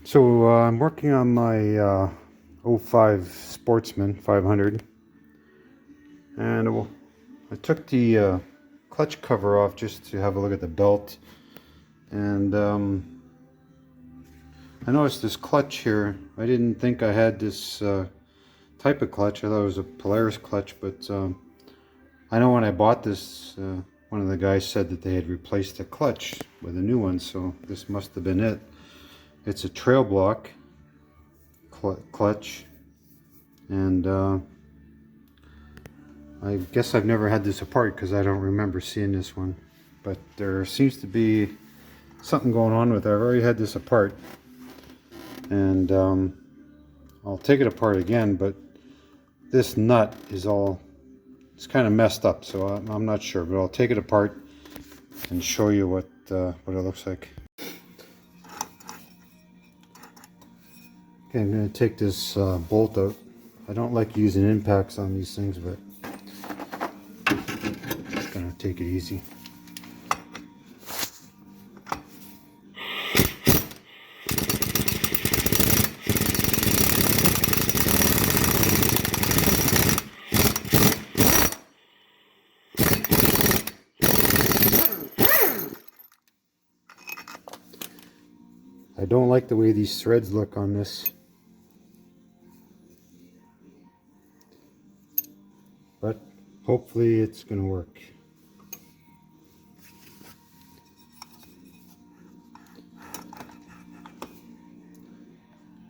So I'm working on my '05 Sportsman 500, and I took the clutch cover off just to have a look at the belt, and I noticed this clutch here. I didn't think I had this type of clutch. I thought it was a Polaris clutch, but I know when I bought this, one of the guys said that they had replaced the clutch with a new one, so this must have been it. It's a trail block clutch, and I guess I've never had this apart because I don't remember seeing this one, but there seems to be something going on with it. I've already had this apart, and I'll take it apart again, but this nut is it's kind of messed up, so I'm not sure, but I'll take it apart and show you what it looks like. Okay, I'm going to take this bolt out. I don't like using impacts on these things, but I'm just going to take it easy. I don't like the way these threads look on this, but hopefully it's going to work.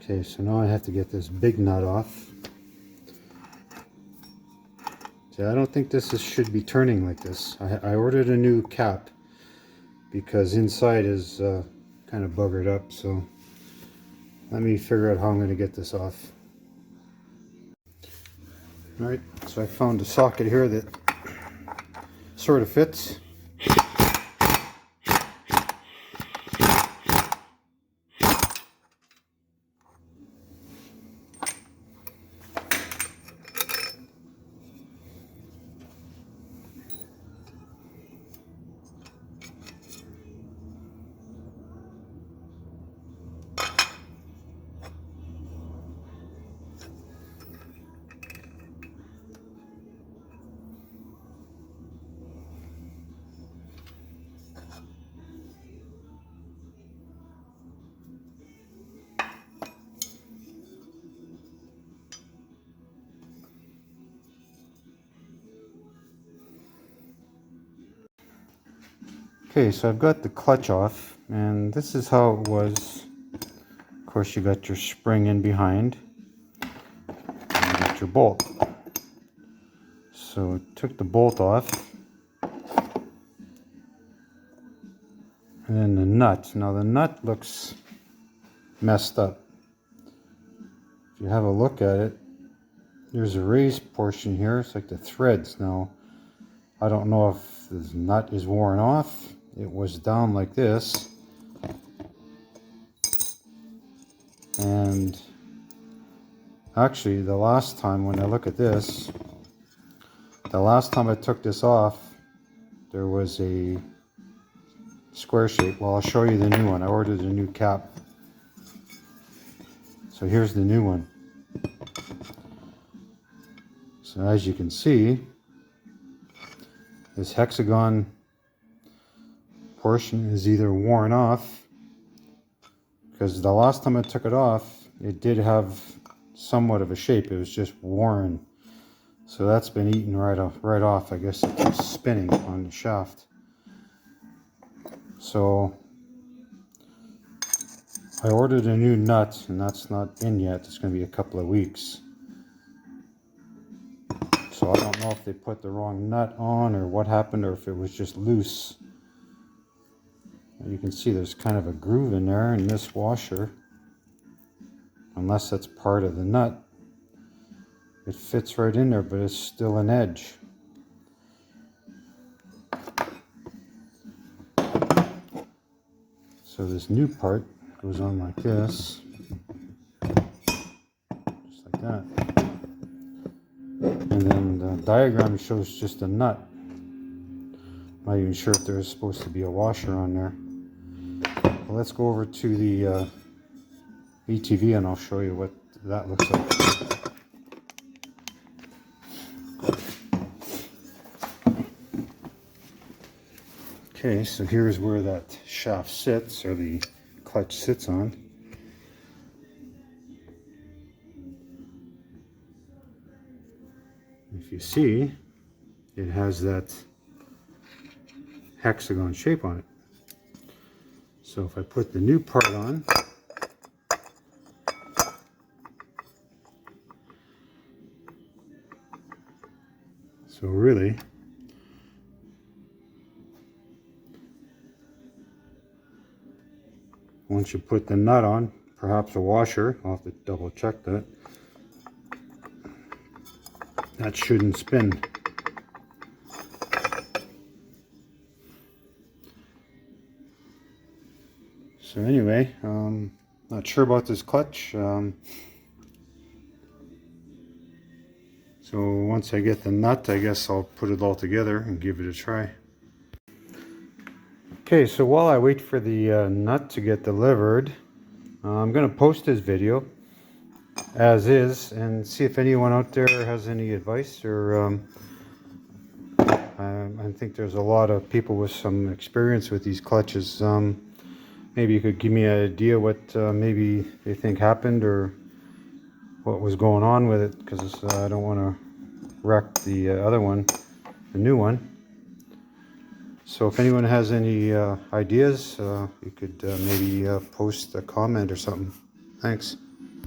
Okay, so now I have to get this big nut off. See, I don't think this should be turning like this. I ordered a new cap because inside is kind of buggered up, so let me figure out how I'm going to get this off. Alright, so I found a socket here that sort of fits. Okay, so I've got the clutch off, and this is how it was. Of course, you got your spring in behind, and you got your bolt. So I took the bolt off, and then the nut. Now the nut looks messed up. If you have a look at it, there's a raised portion here. It's like the threads. Now, I don't know if the nut is worn off. It was down like this, and actually the last time when I look at this, the last time I took this off, there was a square shape. Well, I'll show you the new one. I ordered a new cap, so here's the new one. So as you can see, this hexagon portion is either worn off, because the last time I took it off, it did have somewhat of a shape. It was just worn. So that's been eaten right off. I guess it keeps spinning on the shaft. So I ordered a new nut, and that's not in yet. It's going to be a couple of weeks. So I don't know if they put the wrong nut on or what happened, or if it was just loose. You can see there's kind of a groove in there in this washer. Unless that's part of the nut. It fits right in there, but it's still an edge. So this new part goes on like this. Just like that. And then the diagram shows just a nut. I'm not even sure if there's supposed to be a washer on there. Well, let's go over to the ATV and I'll show you what that looks like. Okay, so here's where that shaft sits, or the clutch sits on. If you see, it has that hexagon shape on it. So if I put the new part on, so really, once you put the nut on, perhaps a washer, I'll have to double check that, that shouldn't spin. So anyway, not sure about this clutch. So once I get the nut, I guess I'll put it all together and give it a try. Okay, so while I wait for the nut to get delivered, I'm going to post this video as is and see if anyone out there has any advice, or I think there's a lot of people with some experience with these clutches. Maybe you could give me an idea what maybe they think happened or what was going on with it, because I don't want to wreck the other one, the new one. So if anyone has any ideas, you could maybe post a comment or something. Thanks.